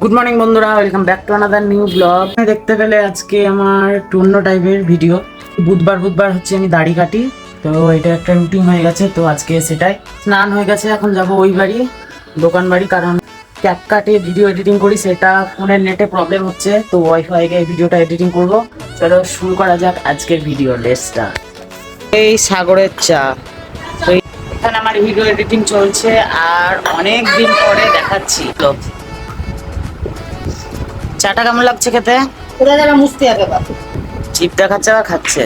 Good morning বন্ধুরা, welcome back to another new blog. দেখতে পেলে আজকে আমার একটু অন্য টাইপের ভিডিও। বুধবার বুধবার হচ্ছে আমি দাড়ি কাটি, তো এটা একটা রুটিন হয়ে গেছে। তো আজকে সেটাই, স্নান হয়ে গেছে, এখন যাব ওই বাড়ি, দোকান বাড়ি, কারণ ক্যাপকাটে ভিডিও এডিটিং করি, সেটা ফোনের নেটে প্রবলেম হচ্ছে, তো ওয়াইফাই গিয়ে ভিডিওটা এডিটিং করব। চলো শুরু করা যাক আজকের ভিডিও। লেটসটা এই সাগরের চা, তো এখানে আমার ভিডিও এডিটিং চলছে আর অনেক দিন পরে দেখাচ্ছি। তো চাটা কেমন লাগছে খেতে? কোথায় যাবে মুছতে হবে বা চিপ দেখাচ্ছে আর খাচ্ছে।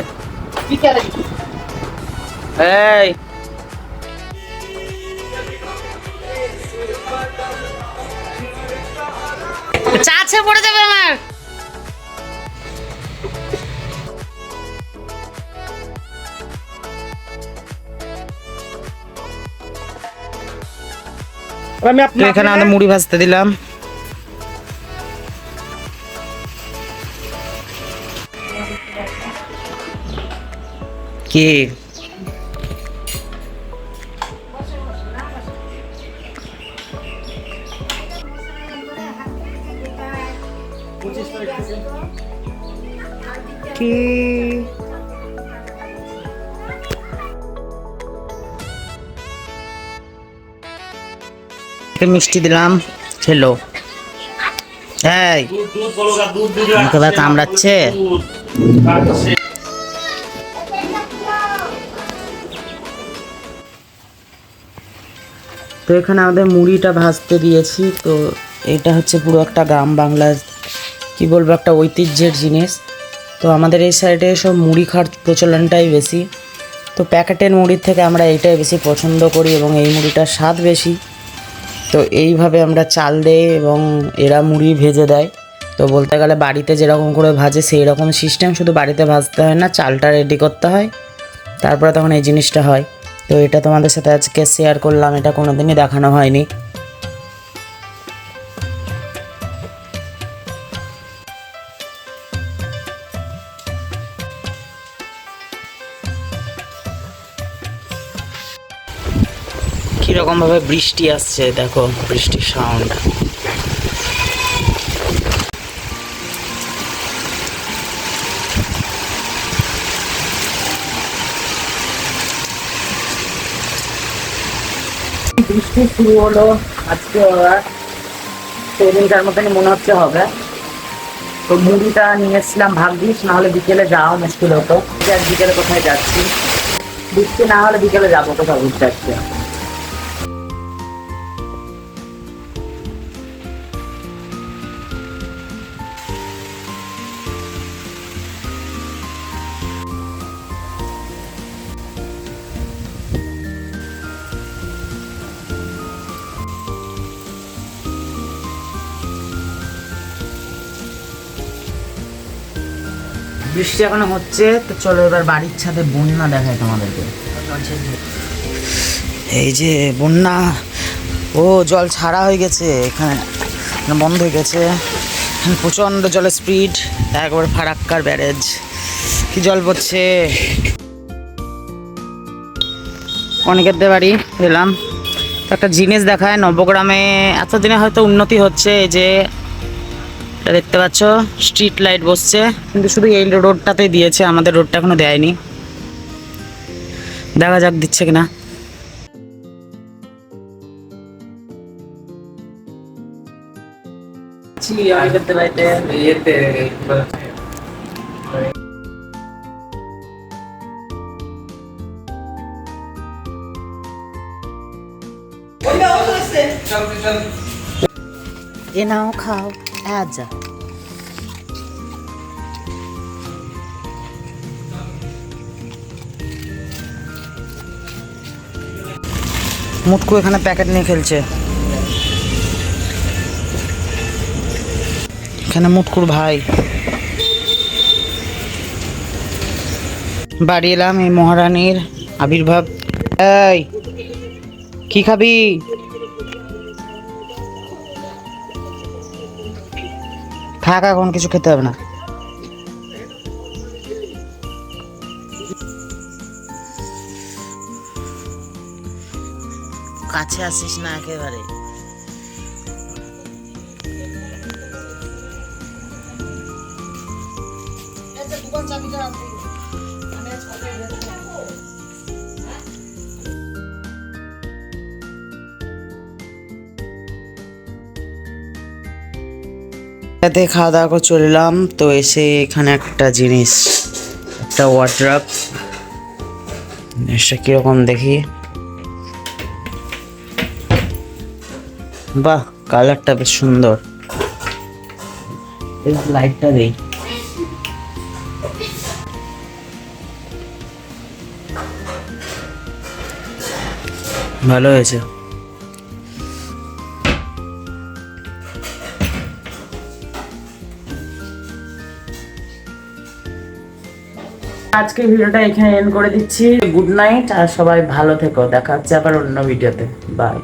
বিকালে এই চা আছে পড়ে যাবে আমার। তো এখানে আমাদের মুড়ি ভাজতে দিলাম। কি কি মিষ্টি দিলাম, খেলো। এই আমাকে আবার কামড়াচ্ছে। তো এখানে আমাদের মুড়িটা ভাজতে দিয়েছি। তো এটা হচ্ছে পুরো একটা গ্রাম বাংলার, কি বলবো, একটা ঐতিহ্যের জিনিস। তো আমাদের এই সাইডে সব মুড়ি খাওয়ার প্রচলনটাই বেশি। তো প্যাকেটের মুড়ির থেকে আমরা এইটাই বেশি পছন্দ করি এবং এই মুড়িটার স্বাদ বেশি। তো এইভাবে আমরা চাল দেই এবং এরা মুড়ি ভেজে দেয়। তো বলতে গেলে বাড়িতে যেরকম করে ভাজে সেই রকম সিস্টেম, শুধু বাড়িতে ভাজতে হয় না, চালটা রেডি করতে হয়, তারপরে তখন এই জিনিসটা হয়। তো এটা তোমাদের সাথে আজকে শেয়ার করলাম, এটা কোনোদিনই দেখানো হয়নি। কিরকম ভাবে বৃষ্টি আসছে দেখো, বৃষ্টির সাউন্ড। বৃষ্টি শুরু হলো আজকে, আবার সেদিনকার মতনই মনে হচ্ছে হবে। তো মুড়িটা নিয়ে এসেছিলাম, ভাগ্যিস, না হলে বিকেলে যাওয়া মুশকিল হতো। আজ বিকেলে কোথায় যাচ্ছি, বৃষ্টি না হলে বিকেলে যাবো কোথাও ঘুরতে আসছে। বৃষ্টি এখনো হচ্ছে। তো চলো এবার বাড়ির ছাদে বন্যা দেখায় তোমাদেরকে। এই যে বন্যা, ও জল ছাড়া হয়ে গেছে, এখানে বন্ধ হয়ে গেছে। প্রচণ্ড জলের স্পিড, একবার ফারাক্কার ব্যারেজ, কি জল পড়ছে। অনেকের বাড়ি এলাম, তো একটা জিনিস দেখায়। নবগ্রামে এতদিনে হয়তো উন্নতি হচ্ছে। এই যে দেখতে পাচ্ছ, স্ট্রিট লাইট বসছে, কিন্তু শুধু এই রোডটাতেই দিয়েছে, আমাদের রোডটা এখনো দেয়নি। দেখা যাক দিচ্ছে কিনা। এ নাও খাও, আজা মুটকু এখানে প্যাকেট নিয়ে খেলছে। এখানে মুটকুর ভাই। বাড়ি এলাম, এই মহারানীর আবির্ভাব। এই কি খাবি? থাক, এখন কিছু খেতে হবে না। কাছে আসিস না একেবারে। চাবিটা রাখতে হবে। আমি আজ কোথায় যেতে পারবো? রাতে খাওয়া দাওয়া করে চলে এলাম, তো এসে এখানে একটা জিনিস, একটা ওয়ার্ড্রপ, জিনিসটা কিরকম দেখি। বাহ, কালারটা বেশ সুন্দর। এই লাইটটা দেই। ভালো হয়েছে। আজকে ভিডিওটা এখানে এন্ড করে দিচ্ছি। গুড নাইট, আর সবাই ভালো থেকো। দেখা হচ্ছে আবার অন্য ভিডিওতে। বাই।